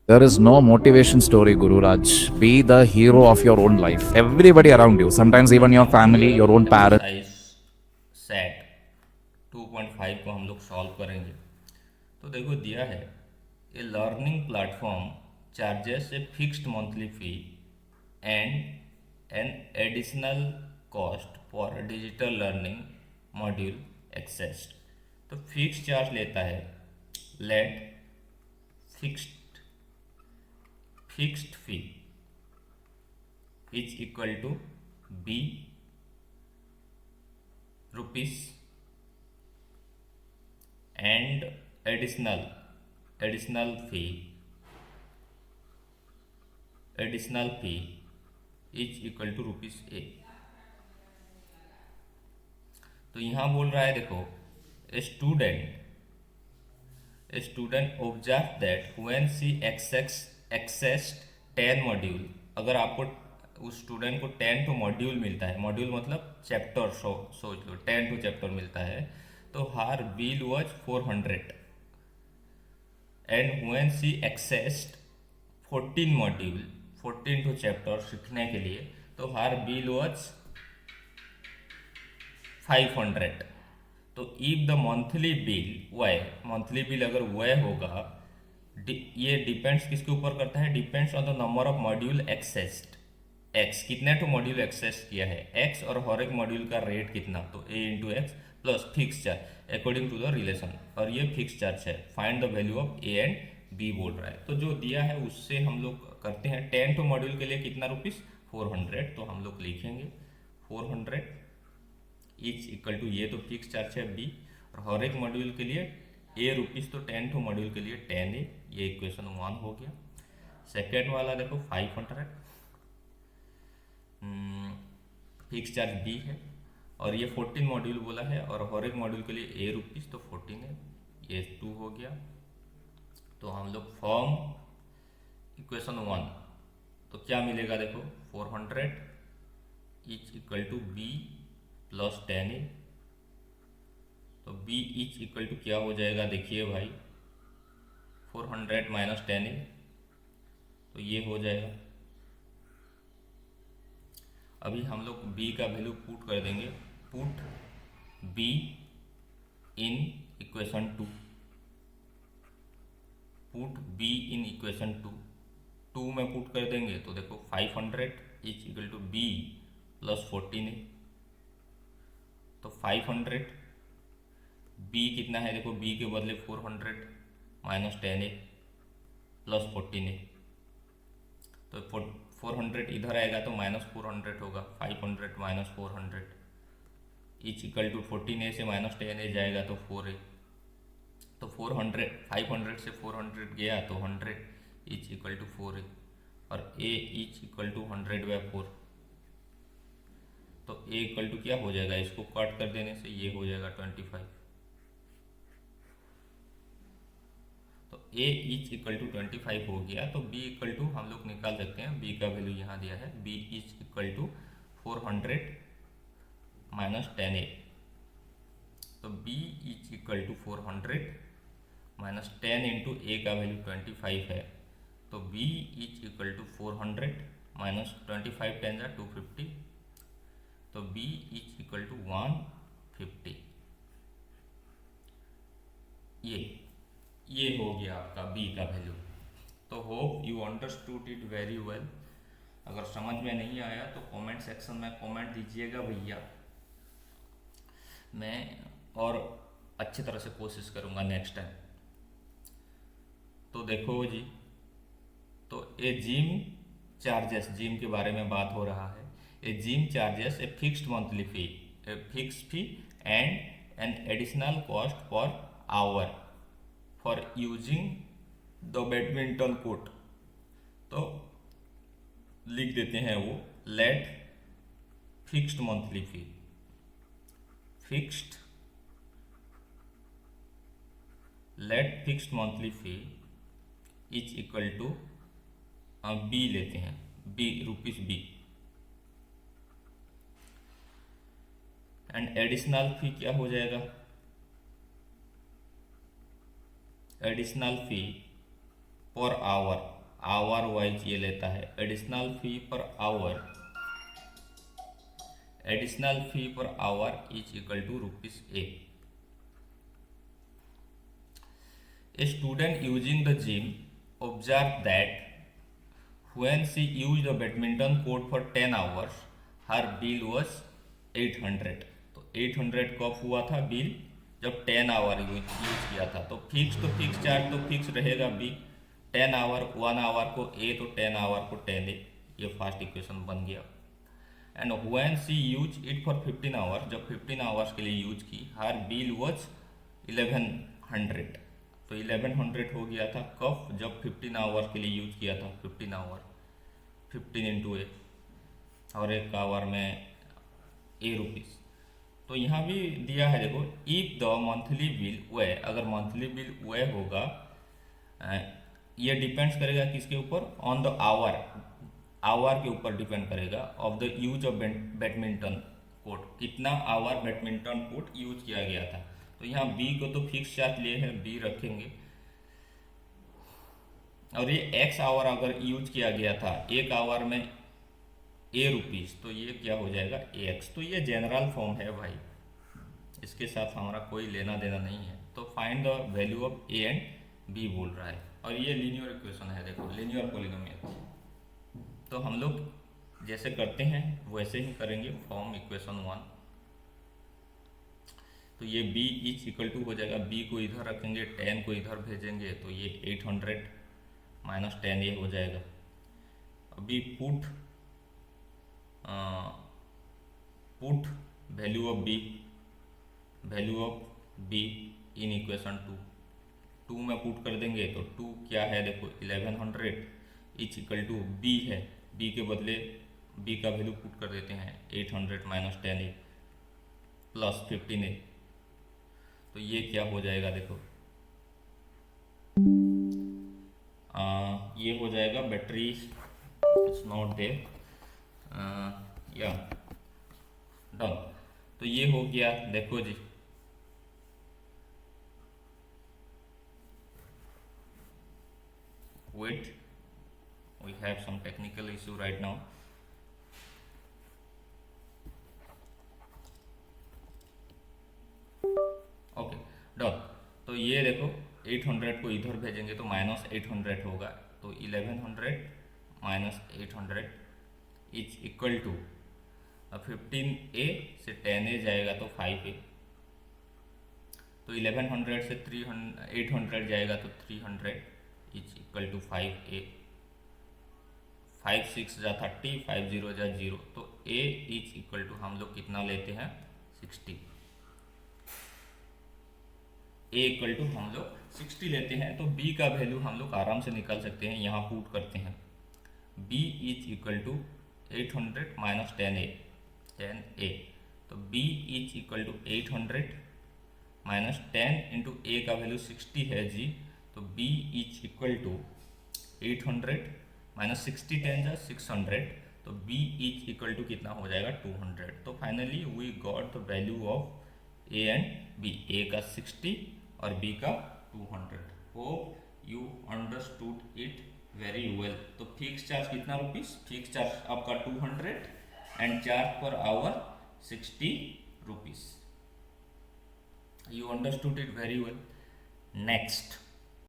There is no motivation story, Guru Raj. Be the hero of your own life. Everybody around you, sometimes even your family, your own parents. Exercise set 2.5 को हम लोग solve करेंगे। तो देखो दिया है, a learning platform charges a fixed monthly fee and an additional cost for digital learning module access. तो fix charge लेता है। Let fixed fixed fee is equal to B rupees and additional fee is equal to rupees A. तो यहाँ बोल रहा है देखो, student observe that when she accessed 10 module. अगर आपको उस स्टूडेंट को 10 मॉड्यूल मिलता है, मॉड्यूल मतलब चैप्टर, सोच लो 10 चैप्टर मिलता है, तो her bill was 400 and when she accessed 14 module, 14 chapter सीखने के लिए, तो हार बिल वॉज 500। तो if the monthly bill y, monthly bill अगर वह होगा, ये डिपेंड्स किसके ऊपर करता है, depends on the number of module accessed. X कितने तो मॉड्यूल एक्सेस किया है, एक्स और हर एक मॉड्यूल का रेट कितना, तो a into x plus fix charge according to the relation, और ये फिक्स चार्ज है। Find the value of a and b बोल रहा है। तो जो दिया है उससे हम लोग करते हैं। 10 मॉड्यूल के लिए कितना रुपीस, 400। तो हम लोग लिखेंगे 400 इच इक्वल टू, ये तो फिक्स चार्ज है बी, और हर एक मॉड्यूल के लिए ए रुपीस, तो 10 मॉड्यूल के लिए 10 ए। ये इक्वेशन 1 हो गया। सेकेंड वाला देखो 500, फिक्स चार्ज बी है, और ये 14 मॉड्यूल बोला है, और हर एक मॉड्यूल के लिए ए रुपीस, तो 14 है। ये 2 हो गया। तो हम लोग फॉर्म इक्वेशन 1, तो क्या मिलेगा देखो, 400 is equal to b plus 10 a. तो बी इच इक्वल टू क्या हो जाएगा, देखिए भाई, 400 माइनस 10 ए, तो ये हो जाएगा। अभी हम लोग b का वैल्यू पुट कर देंगे। Put b in equation 2, put b in equation 2 में पुट कर देंगे, तो देखो 500 is equal to b plus 14 है। तो 500 b कितना है देखो, b के बदले 400 माइनस 10 है प्लस 14 है। तो 400 इधर आएगा तो माइनस 400 होगा, 500 माइनस 400 इच इक्वल टू 14 ए से माइनस 10 ए जाएगा तो 4 ए। तो 400, 500 से 400 गया तो 100 इच इक्वल टू 4 ए, और ए इच इक्वल टू 100/4। तो ए इक्वल टू क्या हो जाएगा, इसको कट कर देने से ये हो जाएगा 25। तो ए इच इक्वल टू 25 हो गया। तो बी इक्वल टू हम लोग निकाल सकते हैं, बी का वैल्यू यहाँ दिया है, b is equal to 400 minus 10 a. तो b is equal to 400 minus 10 into a का वैल्यू 25 है, तो b is equal to 400 minus 25 10 जा 250, तो बी इच इक्वल टू 150। ये हो गया आपका बी का वैल्यू। तो hope you understood it very well. अगर समझ में नहीं आया तो कमेंट सेक्शन में कमेंट दीजिएगा भैया, मैं और अच्छी तरह से कोशिश करूँगा नेक्स्ट टाइम। तो देखो जी, तो ए जिम चार्जेस, जिम के बारे में बात हो रहा है। A gym charges a fixed monthly fee, a fix fee and an additional cost per hour for using the badminton court. तो लिख देते हैं वो, let fixed monthly fee, fixed let fixed monthly fee is equal to b लेते हैं, b rupees b, and additional fee क्या हो जाएगा, additional fee per our our wise ये लेता है। Additional fee per our, additional fee per hour is equal to ₹8। A student using the gym observed that when she used the badminton court for 10 hours, her bill was 800। तो 800 कब हुआ था bill? जब 10 our use किया था। तो fix charge तो fix रहेगा बी। 10 आवर 1 आवर को ए, तो 10 आवर को 10 ए। ये फर्स्ट इक्वेशन बन गया। And when she use it for 15 hours, जब 15 आवर्स के लिए यूज की, हर बिल वॉज 1100। तो 1100 हो गया था कब? जब 15 आवर्स के लिए यूज किया था। 15 आवर 15 इंटू ए, और एक आवर में ₹a। तो यहाँ भी दिया है देखो, इफ द मंथली बिल वे, अगर मंथली बिल वे होगा, ये डिपेंड्स करेगा किसके ऊपर? ऑन द आवर, आवर के ऊपर डिपेंड करेगा of the use of badminton court, कितना आवर बैडमिंटन कोर्ट यूज किया गया था। तो यहाँ बी को तो फिक्स चार्ज लिए हैं, बी रखेंगे। और ये एक्स आवर अगर यूज किया गया था, एक आवर में ₹a, तो ये क्या हो जाएगा? एक्स। तो ये जनरल फॉर्म है भाई, इसके साथ हमारा कोई लेना देना नहीं है। तो find the value of a and b बोल रहा है, और ये लीनियर इक्वेशन है। देखो लीनियर पॉलीनोमियल, तो हम लोग जैसे करते हैं वैसे ही करेंगे। फॉर्म इक्वेशन 1, तो ये b इज इक्वल टू हो जाएगा, b को इधर रखेंगे, 10 को इधर भेजेंगे, तो ये 800 माइनस 10 ये हो जाएगा। अभी put value of b in equation 2 में पुट कर देंगे। तो 2 क्या है देखो, 1100 इज इक्वल टू b है, b के बदले b का वैल्यू पुट कर देते हैं, 800 माइनस 10a प्लस 15a। तो ये क्या हो जाएगा देखो, ये हो जाएगा battery it's not there, yeah done. तो ये हो गया देखो जी। Wait, we have some technical issue right now। Okay done. तो ये देखो 800 को इधर भेजेंगे तो माइनस 800 होगा, तो 1100 minus 800 is equal to 15a से 10a जाएगा तो 5a, तो 1100 से 800 जाएगा तो 300 इज इक्वल टू 5a। 5 6 जा 30, 5 0 जा 0, तो a इज इक्वल टू हम लोग कितना लेते हैं? 60। a इक्वल टू हम लोग 60 लेते हैं। तो b का वैल्यू हम लोग आराम से निकाल सकते हैं, यहाँ पुट करते हैं। b is equal to 800 minus 10a, तो b is equal to 800 minus 10 into a का वैल्यू 60 है जी, तो b is equal to 800 minus 60 10 जा 600, तो b इज इक्वल टू कितना हो जाएगा? 200। तो finally we got the value of a and b, a का 60 और b का 200। Hope you understood it very well. तो फिक्स चार्ज कितना रुपीस? फिक्स चार्ज आपका 200 and charge per hour 60 rupees. You understood it very well. Next